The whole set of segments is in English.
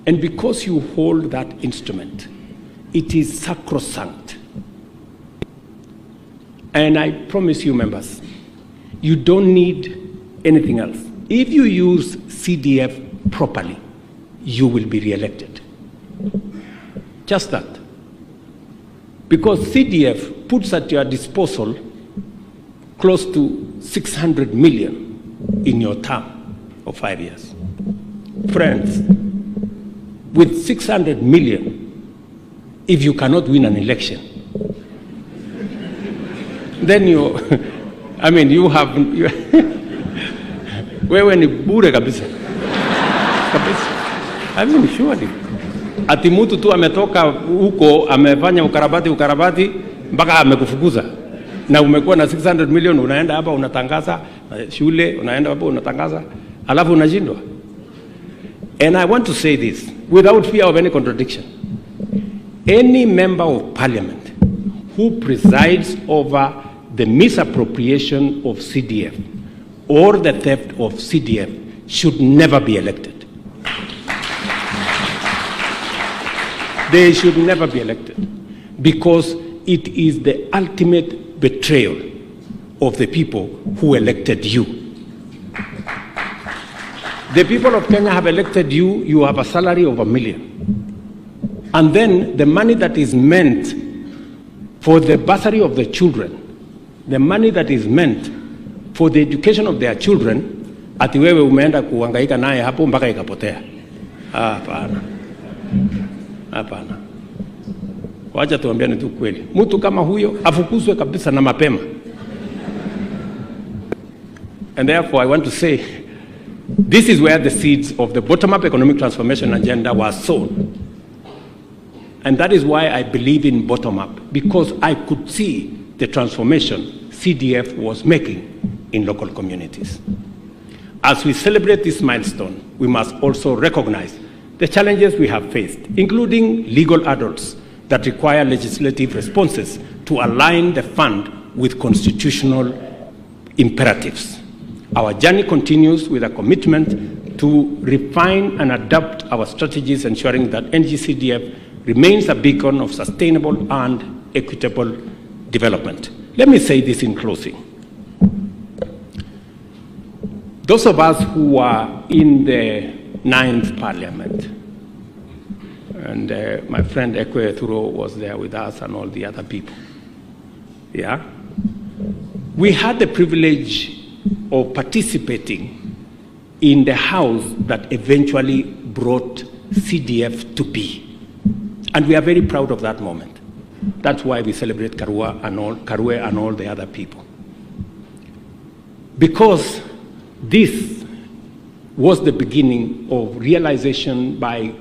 And because you hold that instrument, it is sacrosanct. And I promise you, members, you don't need anything else. If you use CDF properly, you will be re-elected. Just that. Because CDF puts at your disposal close to 600 million in your term of 5 years. Friends, with 600 million, if you cannot win an election, then you, I mean, you have, wewe ni bure kabisa. Kabisa. I mean, surely. Ati mtu tu ametoka huko, amefanya ukarabati, mpaka amekufukuza. Na umekuwa na 600 million, unaenda hapa unatangaza, shule, unaenda hapa unatangaza, alafu unashindwa. And I want to say this, without fear of any contradiction. Any member of parliament who presides over the misappropriation of CDF or the theft of CDF should never be elected. They should never be elected because it is the ultimate betrayal of the people who elected you. The people of Kenya have elected you, you have a salary of $1 million. And then the money that is meant for the bursary of the children, the money that is meant for the education of their children, ati wewe umeenda kuhangaika naye hapo mpaka ikapotea. Hapana. Hapana. Wacha tuambiane tu kweli. Mtu kama huyo afukuzwe kabisa na mapema. And therefore I want to say, this is where the seeds of the bottom-up economic transformation agenda were sown. And that is why I believe in bottom-up, because I could see the transformation CDF was making in local communities. As we celebrate this milestone, we must also recognize the challenges we have faced, including legal hurdles that require legislative responses to align the fund with constitutional imperatives. Our journey continues with a commitment to refine and adapt our strategies, ensuring that NGCDF remains a beacon of sustainable and equitable development. Let me say this in closing. Those of us who are in the 9th Parliament, and my friend Ekwe Thuro was there with us and all the other people, yeah? We had the privilege of participating in the house that eventually brought CDF to be. And we are very proud of that moment. That's why we celebrate Karue and all the other people. Because this was the beginning of realization by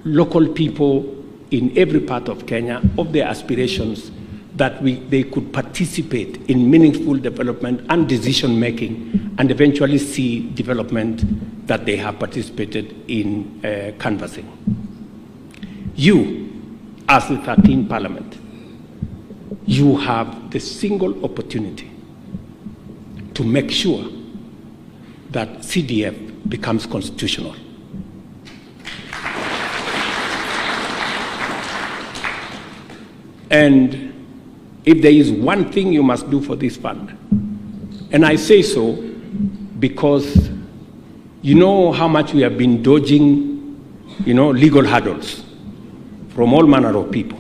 local people in every part of Kenya of their aspirations that they could participate in meaningful development and decision making and eventually see development that they have participated in canvassing. You, as the 13th Parliament, you have the single opportunity to make sure that CDF becomes constitutional. And if there is one thing you must do for this fund, and I say so because you know how much we have been dodging, legal hurdles from all manner of people.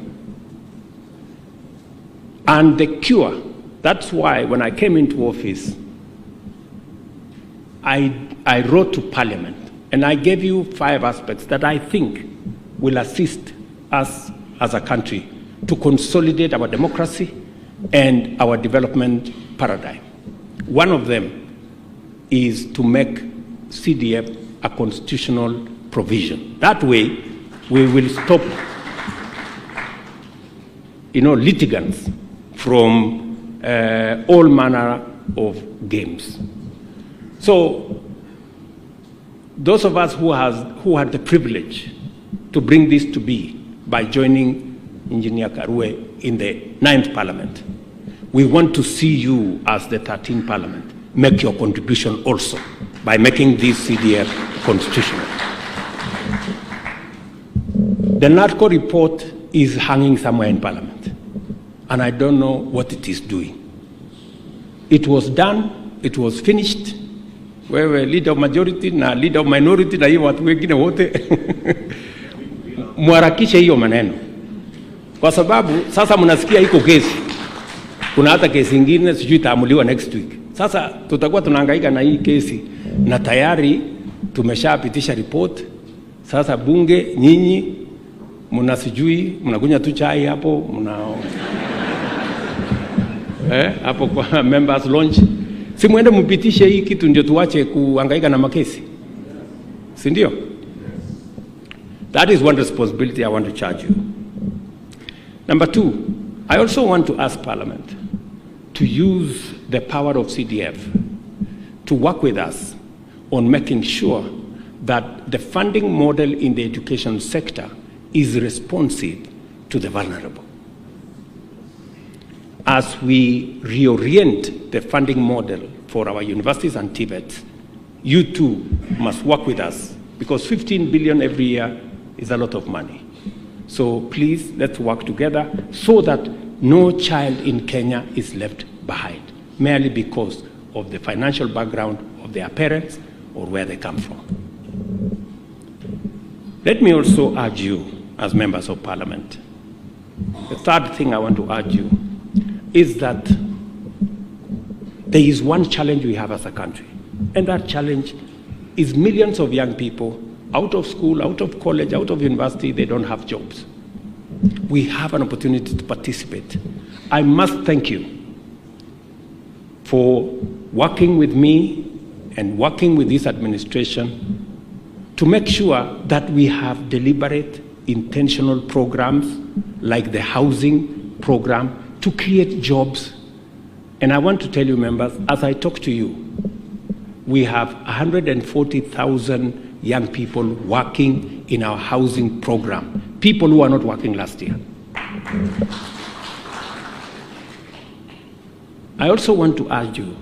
And the cure, that's why when I came into office, I wrote to Parliament and I gave you 5 aspects that I think will assist us as a country to consolidate our democracy and our development paradigm. One of them is to make CDF a constitutional provision. That way, we will stop litigants from all manner of games. So those of us who had the privilege to bring this to be by joining Engineer Karue in the 9th Parliament, we want to see you as the 13th Parliament make your contribution also by making this CDF constitutional. The NARCO report is hanging somewhere in Parliament, and I don't know what it is doing. It was done, it was finished. Wewe leader of majority na leader of minority na hiyo watu wengine wote mwarakishe hiyo maneno, kwa sababu sasa mnasikia iko kesi, kuna hata kesi nyingine sijui itaamuliwa next week. Sasa tutakuwa tunahangaika na hii kesi, na tayari tumeshapitisha report. Sasa bunge, nyinyi mnasijui mnakunya tu chai hapo hapo kwa members launch, si muende mpitishe hii kitu ndio tuache kuhangaika na makesi, si ndio? That is one responsibility I want to charge you. Number two, I also want to ask Parliament to use the power of CDF to work with us on making sure that the funding model in the education sector is responsive to the vulnerable. As we reorient the funding model for our universities and TVETs, you too must work with us, because 15 billion every year is a lot of money. So please, let's work together so that no child in Kenya is left behind, merely because of the financial background of their parents or where they come from. Let me also urge you, as members of Parliament, the third thing I want to urge you is that there is one challenge we have as a country, and that challenge is millions of young people out of school, out of college, out of university, they don't have jobs. We have an opportunity to participate. I must thank you for working with me and working with this administration to make sure that we have deliberate, intentional programs like the housing program to create jobs. And I want to tell you, members, as I talk to you, we have 140,000 young people working in our housing program, people who are not working last year. I also want to urge you,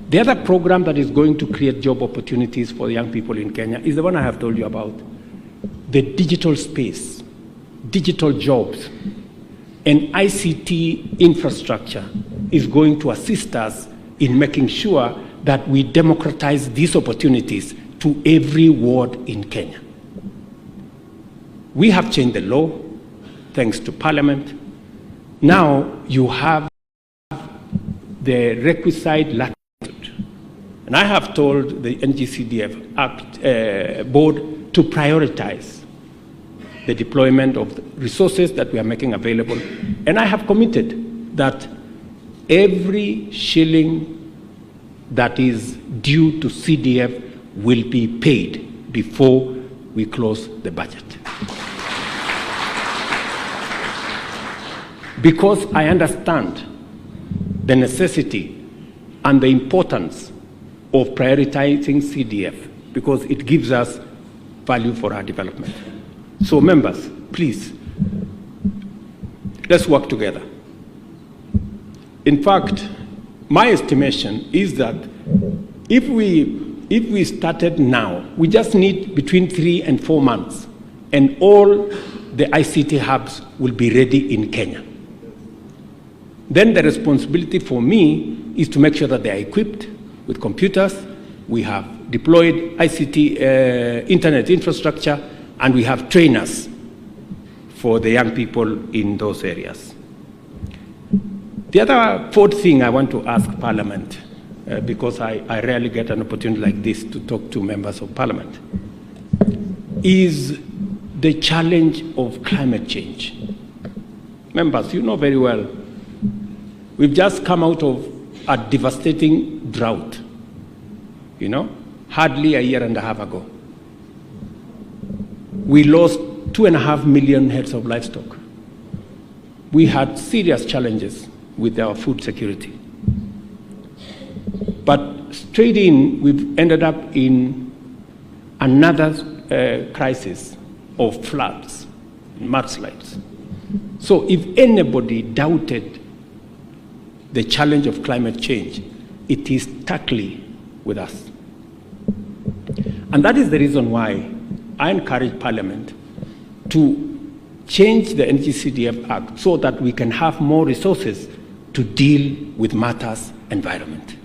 the other program that is going to create job opportunities for young people in Kenya is the one I have told you about, the digital space, digital jobs, and ICT infrastructure is going to assist us in making sure that we democratize these opportunities to every ward in Kenya. We have changed the law, thanks to Parliament. Now you have the requisite latitude. And I have told the NGCDF board to prioritize the deployment of the resources that we are making available. And I have committed that every shilling that is due to CDF will be paid before we close the budget. Because I understand the necessity and the importance of prioritizing CDF, because it gives us value for our development. So members, please, let's work together. In fact, my estimation is that if we started now, we just need between 3 and 4 months, and all the ICT hubs will be ready in Kenya. Then the responsibility for me is to make sure that they are equipped with computers, we have deployed ICT internet infrastructure, and we have trainers for the young people in those areas. The other fourth thing I want to ask Parliament, because I rarely get an opportunity like this to talk to members of Parliament, is the challenge of climate change. Members, you know very well, we've just come out of a devastating drought, hardly a year and a half ago. We lost 2.5 million heads of livestock. We had serious challenges with our food security. But straight in, we've ended up in another crisis of floods, mudslides. So if anybody doubted the challenge of climate change, it is starkly with us. And that is the reason why I encourage Parliament to change the NGCDF Act so that we can have more resources to deal with matters environment.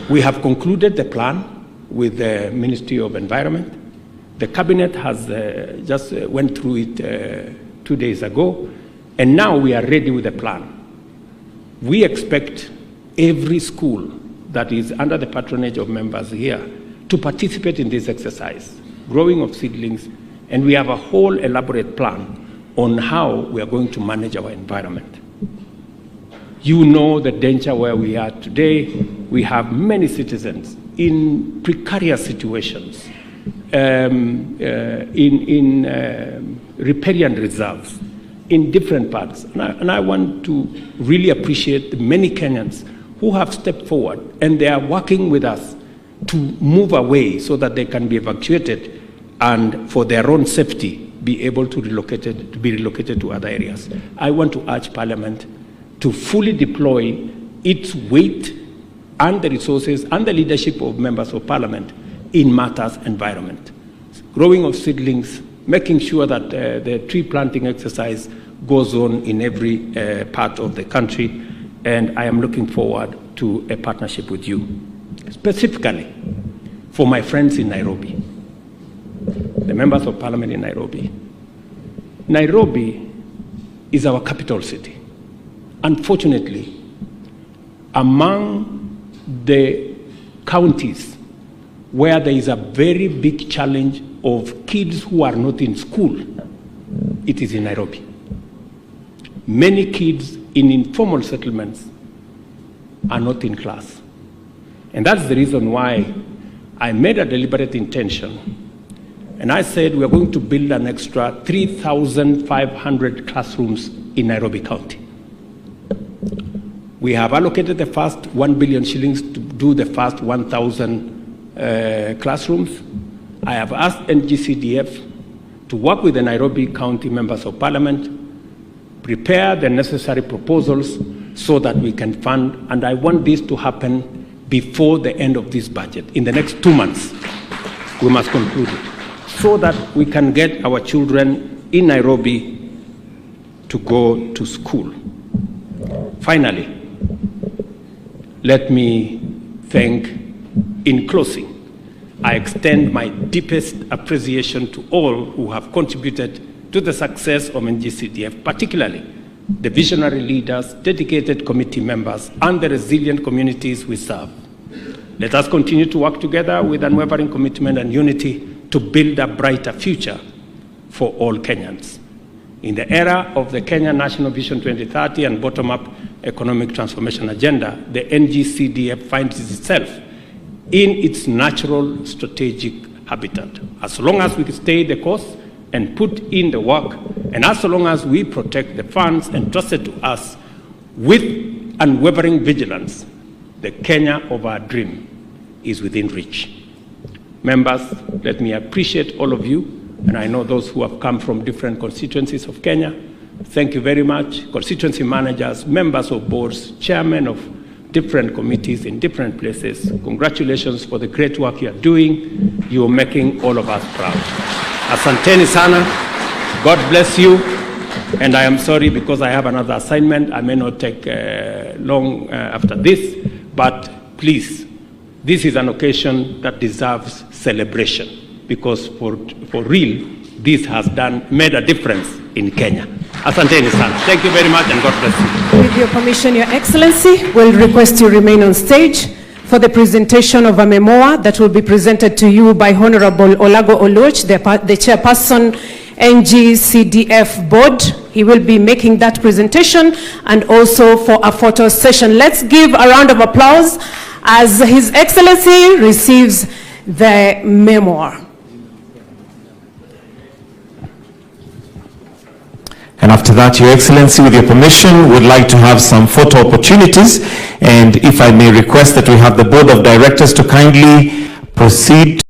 We have concluded the plan with the Ministry of Environment. The Cabinet has just went through it 2 days ago, and now we are ready with the plan. We expect every school that is under the patronage of members here to participate in this exercise, growing of seedlings, and we have a whole elaborate plan on how we are going to manage our environment. You know the danger where we are today. We have many citizens in precarious situations, in riparian reserves, in different parts. And I want to really appreciate the many Kenyans who have stepped forward, and they are working with us to move away so that they can be evacuated and for their own safety be able to be relocated to other areas. I want to urge Parliament to fully deploy its weight and the resources and the leadership of members of Parliament in matters environment. Growing of seedlings, making sure that the tree planting exercise goes on in every part of the country, and I am looking forward to a partnership with you. Specifically, for my friends in Nairobi, the members of Parliament in Nairobi. Nairobi is our capital city. Unfortunately, among the counties where there is a very big challenge of kids who are not in school, it is in Nairobi. Many kids in informal settlements are not in class. And that's the reason why I made a deliberate intention. And I said we are going to build an extra 3,500 classrooms in Nairobi County. We have allocated the first 1 billion shillings to do the first 1,000 classrooms. I have asked NGCDF to work with the Nairobi County members of Parliament, prepare the necessary proposals so that we can fund, and I want this to happen before the end of this budget. In the next 2 months, we must conclude it, so that we can get our children in Nairobi to go to school. Finally, let me thank, in closing, I extend my deepest appreciation to all who have contributed to the success of NGCDF, particularly the visionary leaders, dedicated committee members, and the resilient communities we serve. Let us continue to work together with unwavering commitment and unity to build a brighter future for all Kenyans. In the era of the Kenya National Vision 2030 and bottom-up economic transformation agenda, the NGCDF finds itself in its natural strategic habitat. As long as we stay the course and put in the work, and as long as we protect the funds entrusted to us with unwavering vigilance, the Kenya of our dream is within reach. Members, let me appreciate all of you, and I know those who have come from different constituencies of Kenya. Thank you very much. Constituency managers, members of boards, chairmen of different committees in different places. Congratulations for the great work you are doing. You are making all of us proud. Asanteni sana. God bless you. And I am sorry because I have another assignment. I may not take long after this, but please, this is an occasion that deserves celebration, because for real, this has made a difference in Kenya. Asanteni sana. Thank you very much, and God bless you. With your permission, Your Excellency, we'll request you remain on stage for the presentation of a memoir that will be presented to you by Honorable Olago Oluoch, the chairperson, NGCDF board. He will be making that presentation, and also for a photo session. Let's give a round of applause as His Excellency receives the memoir. And after that, Your Excellency, with your permission, would like to have some photo opportunities. And if I may request that we have the Board of Directors to kindly proceed